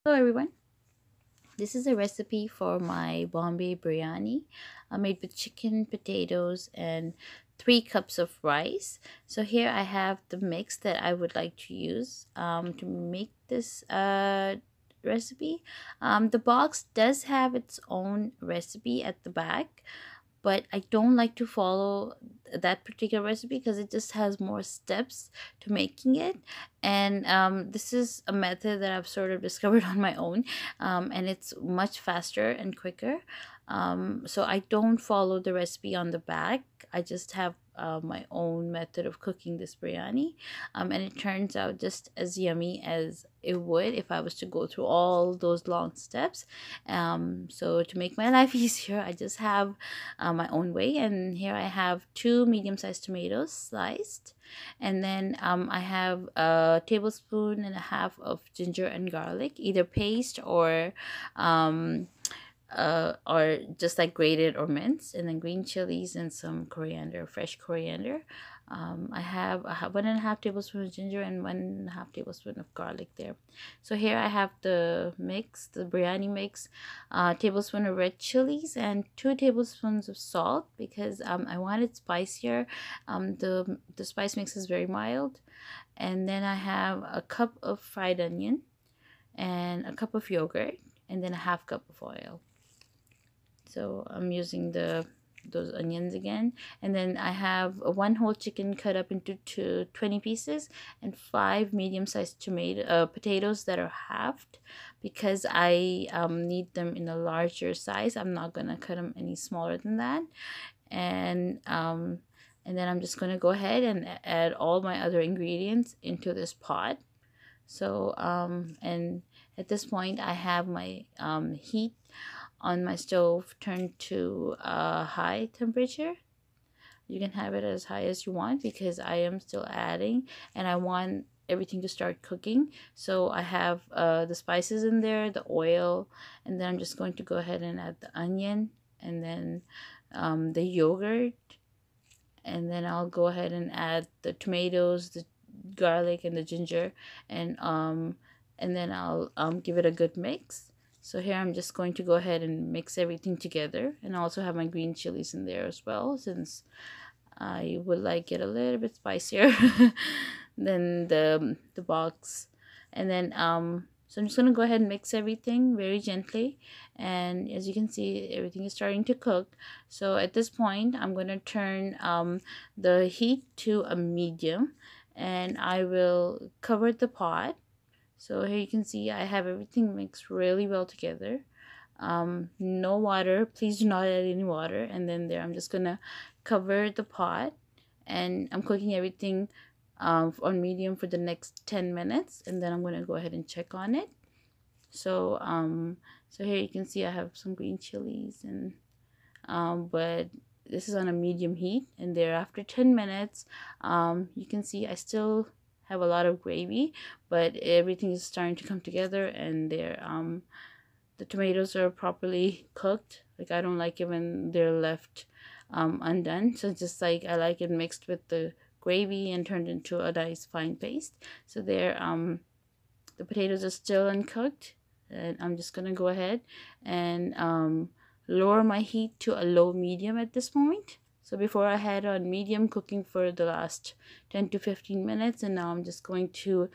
Hello everyone. This is a recipe for my Bombay biryani made with chicken, potatoes, and 3 cups of rice. So here I have the mix that I would like to use to make this recipe. The box does have its own recipe at the back, but I don't like to follow that particular recipe because it just has more steps to making it. And this is a method that I've sort of discovered on my own, and it's much faster and quicker. So I don't follow the recipe on the back. I just have my own method of cooking this biryani, and it turns out just as yummy as it would if I was to go through all those long steps. So to make my life easier, I just have my own way. And here I have 2 medium-sized tomatoes sliced, and then I have a tablespoon and a half of ginger and garlic, either paste um, or just like grated or minced, and then green chilies and some coriander, fresh coriander. I have 1.5 tablespoons of ginger and 1.5 tablespoon of garlic there. So here I have the mix, the biryani mix, tablespoon of red chilies and 2 tablespoons of salt because I want it spicier. The spice mix is very mild, and then I have a cup of fried onion and a cup of yogurt, and then a half cup of oil. So I'm using those onions again, and then I have one whole chicken cut up into 20 pieces and 5 medium-sized potatoes that are halved because I need them in a larger size. I'm not gonna cut them any smaller than that. And then I'm just gonna go ahead and add all my other ingredients into this pot. So and at this point I have my heat on my stove turned to a high temperature. You can have it as high as you want because I am still adding and I want everything to start cooking. So I have the spices in there, the oil, and then I'm just going to go ahead and add the onion, and then the yogurt, and then I'll go ahead and add the tomatoes, the garlic, and the ginger, and then I'll give it a good mix. So here I'm just going to go ahead and mix everything together, and I also have my green chilies in there as well, since I would like it a little bit spicier than the box. And then so I'm just gonna go ahead and mix everything very gently, and as you can see, everything is starting to cook. So at this point, I'm gonna turn the heat to a medium, and I will cover the pot. So here you can see I have everything mixed really well together. No water, please do not add any water. And then there I'm just gonna cover the pot, and I'm cooking everything on medium for the next 10 minutes, and then I'm gonna go ahead and check on it. So so here you can see I have some green chilies, and but this is on a medium heat. And there after 10 minutes, you can see I still have a lot of gravy, but everything is starting to come together, and the tomatoes are properly cooked. Like, I don't like it when they're left undone, so just like I like it mixed with the gravy and turned into a nice fine paste. So there the potatoes are still uncooked, and I'm just gonna go ahead and lower my heat to a low medium at this point. So before I had on medium cooking for the last 10 to 15 minutes, and now I'm just going to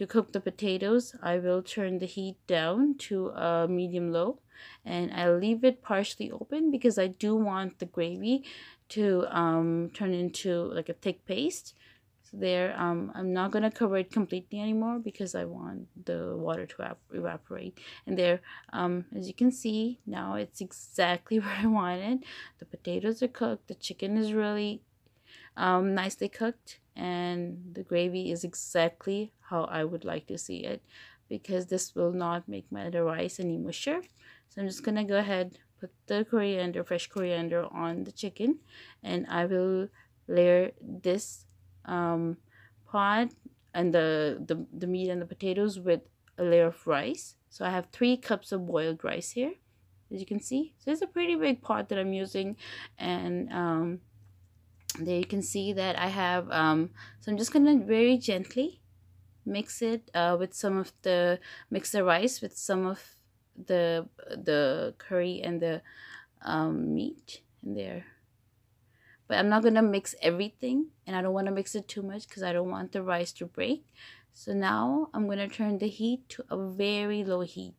cook the potatoes. I will turn the heat down to a medium low, and I'll leave it partially open because I do want the gravy to turn into like a thick paste. So there, I'm not gonna cover it completely anymore because I want the water to evaporate. And there, as you can see, now it's exactly where I want it. The potatoes are cooked, the chicken is really nicely cooked, and the gravy is exactly how I would like to see it, because this will not make my the rice any mushier. So I'm just gonna go ahead, put the coriander, fresh coriander on the chicken, and I will layer this pot and the meat and the potatoes with a layer of rice. So I have 3 cups of boiled rice here, as you can see. So it's a pretty big pot that I'm using, and there you can see that I have so I'm just gonna very gently mix it with some of the mix the rice with some of the curry and the meat in there. But I'm not gonna mix everything, and I don't want to mix it too much because I don't want the rice to break. So now I'm gonna turn the heat to a very low heat,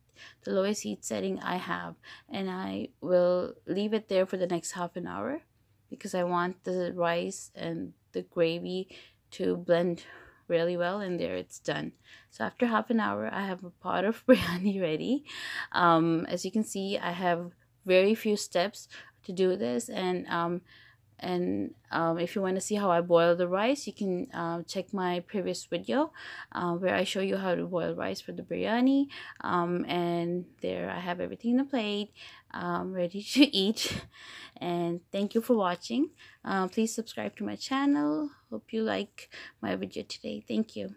the lowest heat setting I have, and I will leave it there for the next half an hour because I want the rice and the gravy to blend really well, and there it's done. So after half an hour, I have a pot of biryani ready. As you can see, I have very few steps to do this, and if you want to see how I boil the rice, you can check my previous video where I show you how to boil rice for the biryani. And there I have everything in the plate, ready to eat. And thank you for watching. Please subscribe to my channel. Hope you like my video today. Thank you.